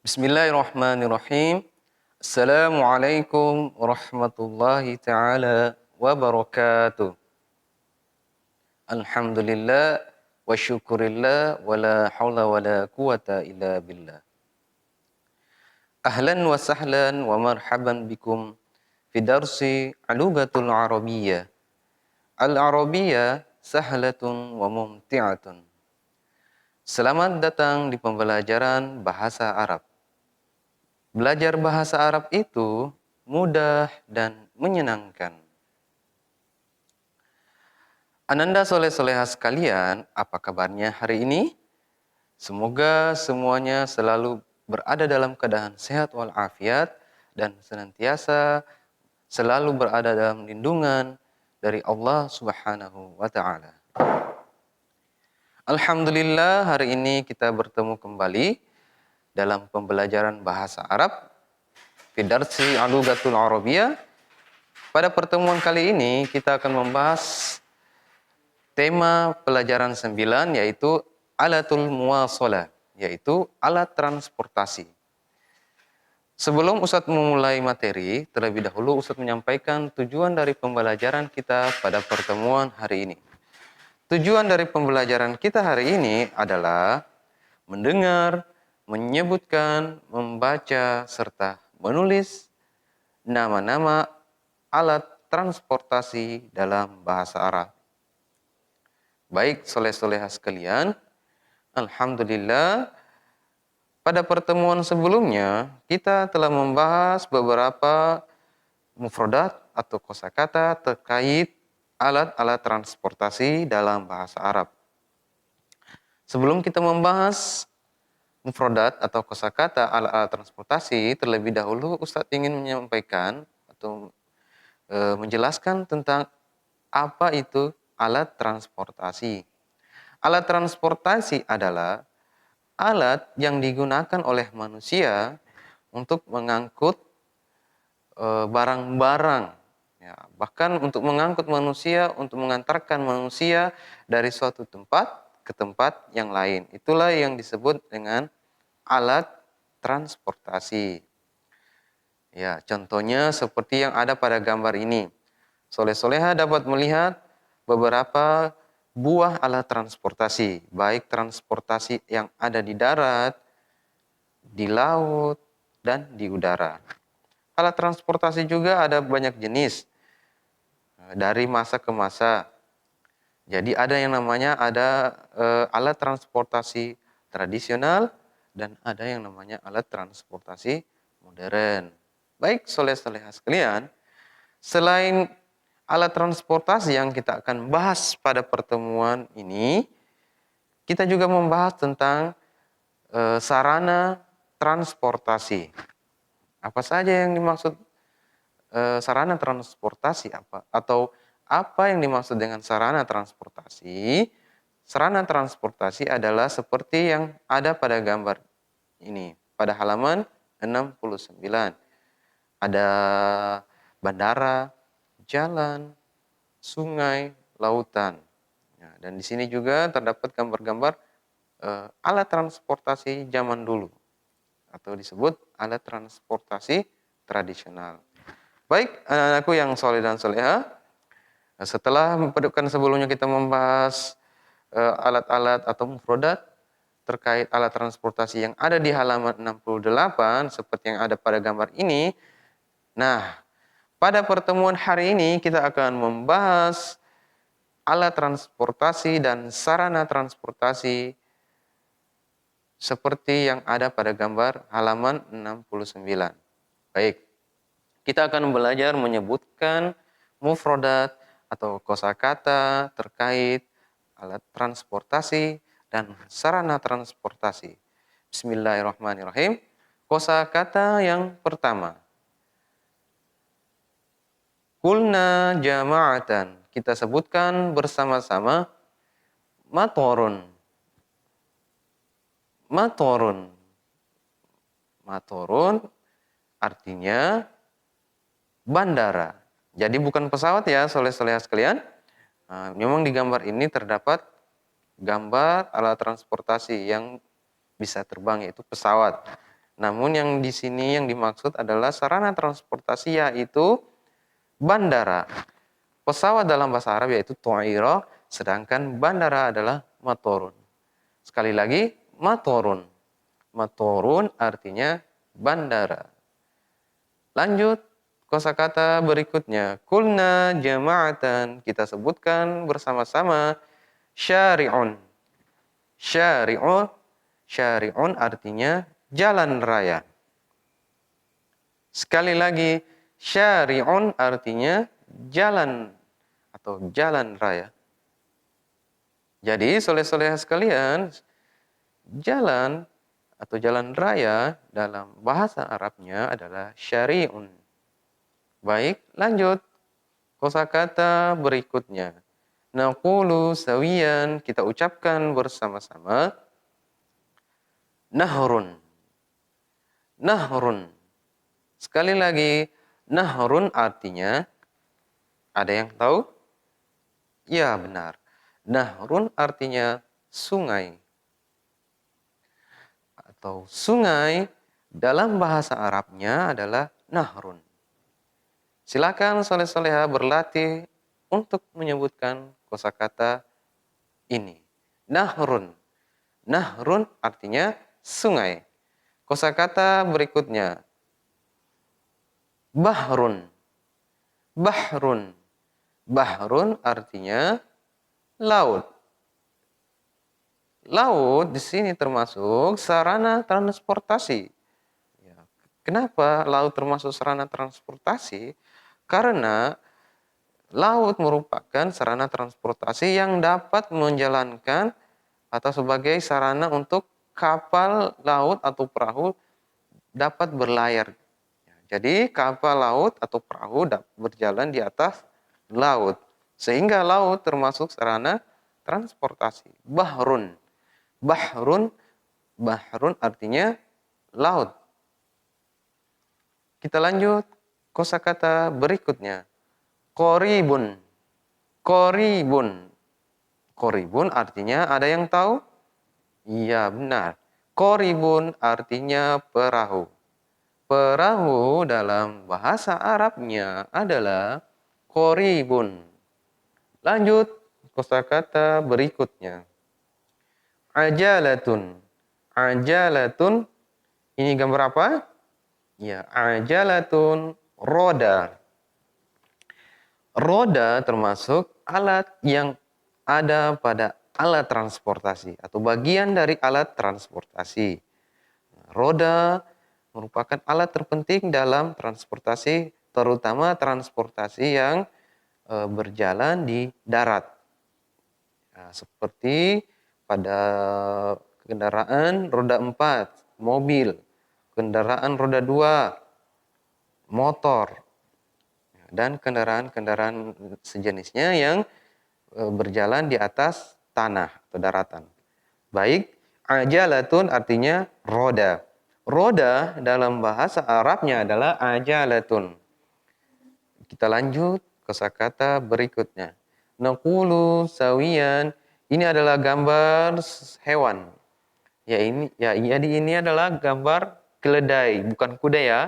Bismillahirrahmanirrahim. Assalamualaikum warahmatullahi taala wabarakatuh. Alhamdulillah wa syukurillah wa la hawla wa la quwata illa billah. Ahlan wa sahlan wa marhaban bikum fi darsi alugatul arabiyyah. Al-arabiyyah sahlatun wa mumti'atun. Selamat datang di pembelajaran bahasa Arab. Belajar bahasa Arab itu mudah dan menyenangkan. Ananda soleh-soleha sekalian, apa kabarnya hari ini? Semoga semuanya selalu berada dalam keadaan sehat walafiat dan senantiasa selalu berada dalam lindungan dari Allah Subhanahu wa taala. Alhamdulillah, hari ini kita bertemu kembali dalam pembelajaran bahasa Arab fi darsi alugatul arabiyyah. Pada pertemuan kali ini kita akan membahas tema pelajaran 9 yaitu alatul muwasalah, yaitu alat transportasi. Sebelum Ustadz memulai materi, terlebih dahulu Ustadz menyampaikan tujuan dari pembelajaran kita pada pertemuan hari ini. Tujuan dari pembelajaran kita hari ini adalah mendengar, menyebutkan, membaca, serta menulis nama-nama alat transportasi dalam bahasa Arab. Baik, soleh-soleha sekalian, alhamdulillah, pada pertemuan sebelumnya kita telah membahas beberapa mufradat atau kosakata terkait alat-alat transportasi dalam bahasa Arab. Sebelum kita membahas mufradat atau kosakata alat-alat transportasi, terlebih dahulu Ustadz ingin menyampaikan atau menjelaskan tentang apa itu alat transportasi. Alat transportasi adalah alat yang digunakan oleh manusia untuk mengangkut barang-barang, ya, bahkan untuk mengangkut manusia, untuk mengantarkan manusia dari suatu tempat ke tempat yang lain. Itulah yang disebut dengan alat transportasi. Ya, contohnya seperti yang ada pada gambar ini. Soleh-soleha dapat melihat beberapa buah alat transportasi, baik transportasi yang ada di darat, di laut, dan di udara. Alat transportasi juga ada banyak jenis, dari masa ke masa. Jadi ada yang namanya alat transportasi tradisional dan ada yang namanya alat transportasi modern. Baik, soleh-soleha sekalian, selain alat transportasi yang kita akan bahas pada pertemuan ini, kita juga membahas tentang sarana transportasi. Apa saja yang dimaksud sarana transportasi apa? Atau apa yang dimaksud dengan sarana transportasi? Sarana transportasi adalah seperti yang ada pada gambar ini, pada halaman 69. Ada bandara, jalan, sungai, lautan. Ya, dan di sini juga terdapat gambar-gambar alat transportasi zaman dulu atau disebut alat transportasi tradisional. Baik, anak-anakku yang soleh dan soleha, setelah sebelumnya kita membahas alat-alat atau mufradat terkait alat transportasi yang ada di halaman 68 seperti yang ada pada gambar ini. Nah, pada pertemuan hari ini kita akan membahas alat transportasi dan sarana transportasi seperti yang ada pada gambar halaman 69. Baik, kita akan belajar menyebutkan mufradat atau kosakata terkait alat transportasi dan sarana transportasi. Bismillahirrahmanirrahim. Kosakata yang pertama. Kulna jama'atan. Kita sebutkan bersama-sama matorun. Matorun. Matorun artinya bandara. Jadi bukan pesawat ya, soleh-soleha sekalian. Nah, memang di gambar ini terdapat gambar alat transportasi yang bisa terbang, yaitu pesawat. Namun yang di sini yang dimaksud adalah sarana transportasi yaitu bandara. Pesawat dalam bahasa Arab yaitu ta'ira, sedangkan bandara adalah matorun. Sekali lagi, matorun. Matorun artinya bandara. Lanjut, kosakata berikutnya. Kulna jama'atan, kita sebutkan bersama-sama syari'un. Syari'un artinya jalan raya. Sekali lagi, syari'un artinya jalan atau jalan raya. Jadi, soleh-soleh sekalian, jalan atau jalan raya dalam bahasa Arabnya adalah syari'un. Baik, lanjut. Kosakata berikutnya. Naqulu sawiyan, kita ucapkan bersama-sama. Nahrun. Nahrun. Sekali lagi, nahrun artinya, ada yang tahu? Ya, benar. Nahrun artinya sungai. Atau sungai dalam bahasa Arabnya adalah nahrun. Silakan soleh-soleha berlatih untuk menyebutkan kosakata ini. Nahrun. Nahrun artinya sungai. Kosakata berikutnya. Bahrun. Bahrun. Bahrun artinya laut. Laut di sini termasuk sarana transportasi. Ya, kenapa laut termasuk sarana transportasi? Karena laut merupakan sarana transportasi yang dapat menjalankan atau sebagai sarana untuk kapal laut atau perahu dapat berlayar. Jadi kapal laut atau perahu dapat berjalan di atas laut. Sehingga laut termasuk sarana transportasi. Bahrun. Bahrun artinya laut. Kita lanjut kosakata berikutnya. Qoribun. Qoribun. Qoribun artinya ada yang tahu? Iya, benar. Qoribun artinya perahu. Perahu dalam bahasa Arabnya adalah qoribun. Lanjut kosakata berikutnya. Ajalatun. Ajalatun ini gambar apa? Ya, ajalatun roda. Roda termasuk alat yang ada pada alat transportasi atau bagian dari alat transportasi. Roda merupakan alat terpenting dalam transportasi, terutama transportasi yang berjalan di darat. Nah, seperti pada kendaraan roda 4, mobil, kendaraan roda 2, motor, dan kendaraan-kendaraan sejenisnya yang berjalan di atas tanah atau daratan. Baik, ajalatun artinya roda. Roda dalam bahasa Arabnya adalah ajalatun. Kita lanjut kosakata berikutnya. Naqulu sawiyan, ini adalah gambar hewan. Jadi ini adalah gambar keledai, bukan kuda ya.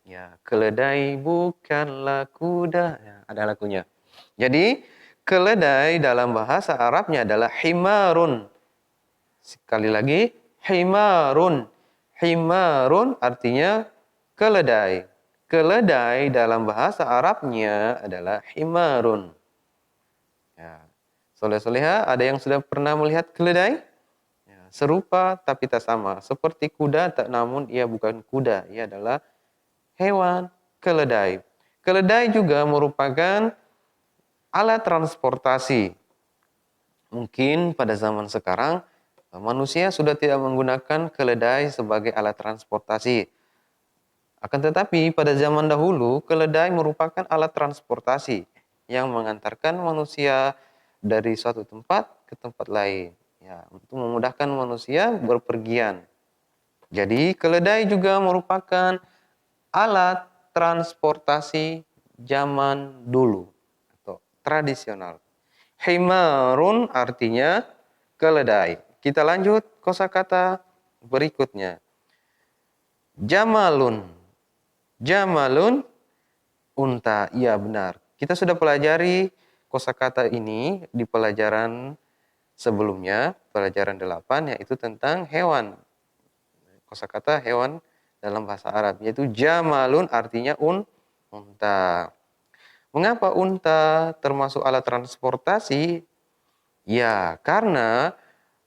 Ya, keledai bukanlah kuda. Ya, ada lagunya. Jadi, keledai dalam bahasa Arabnya adalah himarun. Sekali lagi, himarun. Himarun artinya keledai. Keledai dalam bahasa Arabnya adalah himarun. Ya. Soleh-soleha, ada yang sudah pernah melihat keledai? Ya, serupa tapi tak sama. Seperti kuda, namun ia bukan kuda. Ia adalah hewan keledai. Keledai juga merupakan alat transportasi. Mungkin pada zaman sekarang manusia sudah tidak menggunakan keledai sebagai alat transportasi. Akan tetapi pada zaman dahulu keledai merupakan alat transportasi yang mengantarkan manusia dari suatu tempat ke tempat lain. Ya, untuk memudahkan manusia berpergian. Jadi keledai juga merupakan alat transportasi zaman dulu atau tradisional. Himarun artinya keledai. Kita lanjut kosakata berikutnya. Jamalun. Jamalun, unta. Iya benar. Kita sudah pelajari kosakata ini di pelajaran sebelumnya, pelajaran 8, yaitu tentang hewan. Kosakata hewan dalam bahasa Arab, yaitu jamalun artinya unta. Mengapa unta termasuk alat transportasi? Ya, karena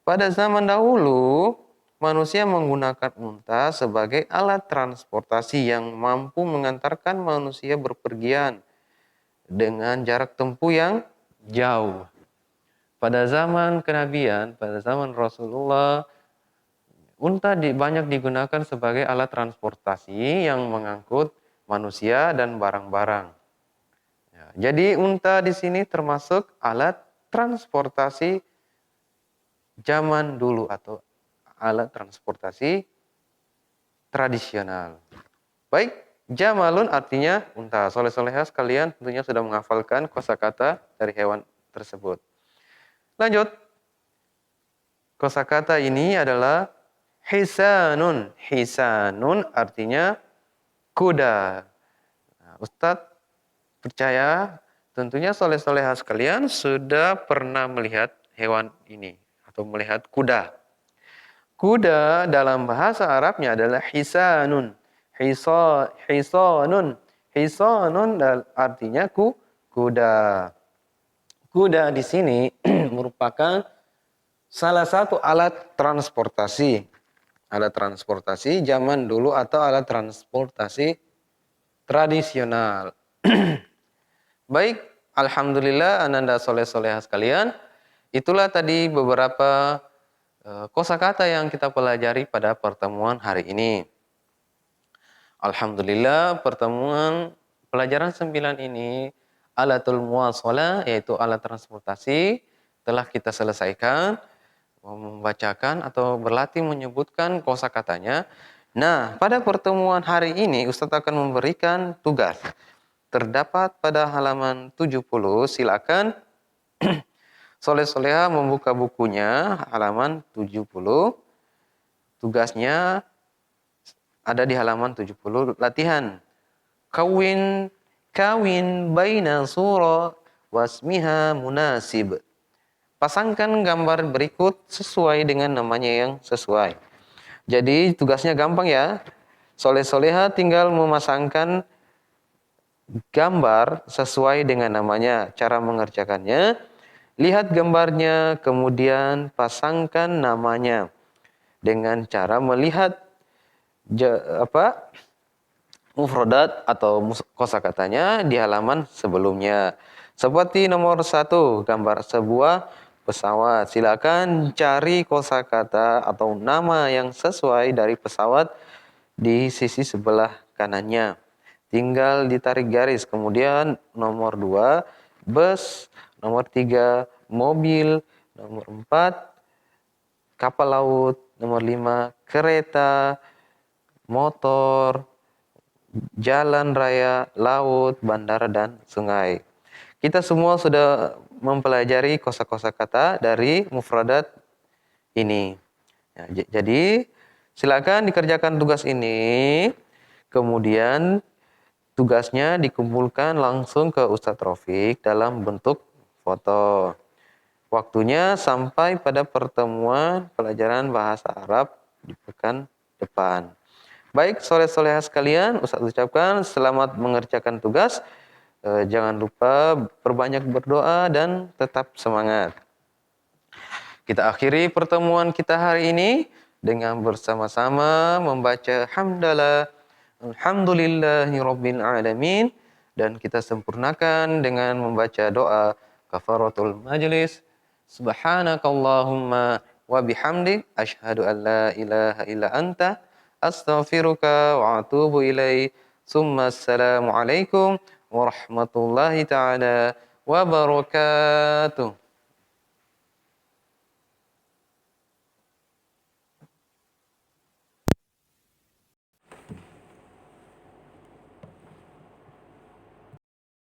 pada zaman dahulu manusia menggunakan unta sebagai alat transportasi yang mampu mengantarkan manusia berpergian dengan jarak tempuh yang jauh. Pada zaman kenabian, pada zaman Rasulullah, unta banyak digunakan sebagai alat transportasi yang mengangkut manusia dan barang-barang. Ya, jadi unta di sini termasuk alat transportasi zaman dulu atau alat transportasi tradisional. Baik, jamalun artinya unta. Soleh-soleha sekalian tentunya sudah menghafalkan kosakata dari hewan tersebut. Lanjut. Kosakata ini adalah hisanun. Hisanun artinya kuda. Nah, Ustadz percaya tentunya soleh-soleha sekalian sudah pernah melihat hewan ini atau melihat kuda. Kuda dalam bahasa Arabnya adalah hisanun. Hisanun. Hisanun artinya kuda. Kuda di sini merupakan salah satu alat transportasi. Alat transportasi zaman dulu atau alat transportasi tradisional. Baik, alhamdulillah ananda soleh-soleha sekalian. Itulah tadi beberapa kosakata yang kita pelajari pada pertemuan hari ini. Alhamdulillah pertemuan pelajaran 9 ini alatul muwasalah yaitu alat transportasi telah kita selesaikan, membacakan atau berlatih menyebutkan kosakatanya. Nah, pada pertemuan hari ini Ustadz akan memberikan tugas. Terdapat pada halaman 70, silakan soleh-soleha membuka bukunya halaman 70. Tugasnya ada di halaman 70, latihan. Kawin baina surah wasmiha munasib. Pasangkan gambar berikut sesuai dengan namanya yang sesuai. Jadi tugasnya gampang ya. Soleh-soleha tinggal memasangkan gambar sesuai dengan namanya. Cara mengerjakannya, lihat gambarnya, kemudian pasangkan namanya dengan cara melihat mufradat atau kosakatanya di halaman sebelumnya. Seperti nomor 1, gambar sebuah pesawat. Silakan cari kosakata atau nama yang sesuai dari pesawat di sisi sebelah kanannya. Tinggal ditarik garis. Kemudian nomor 2, bus. Nomor 3, mobil. Nomor 4, kapal laut. Nomor 5, kereta, motor, jalan raya, laut, bandara, dan sungai. Kita semua sudah mempelajari kosa-kosa kata dari mufradat ini. Ya, jadi silakan dikerjakan tugas ini. Kemudian tugasnya dikumpulkan langsung ke Ustadz Rafiq dalam bentuk foto. Waktunya sampai pada pertemuan pelajaran bahasa Arab di pekan depan. Baik, soleh-soleha sekalian, Ustadz ucapkan selamat mengerjakan tugas. Jangan lupa perbanyak berdoa dan tetap semangat. Kita akhiri pertemuan kita hari ini dengan bersama-sama membaca hamdalah, alhamdulillahi rabbil alamin, dan kita sempurnakan dengan membaca doa kafaratul majlis. Subhanakallahumma wa bihamdik asyhadu an la ilaha illa anta astaghfiruka wa atubu ilaik. Summa assalamu alaikum warahmatullahi taala wabarakatuh.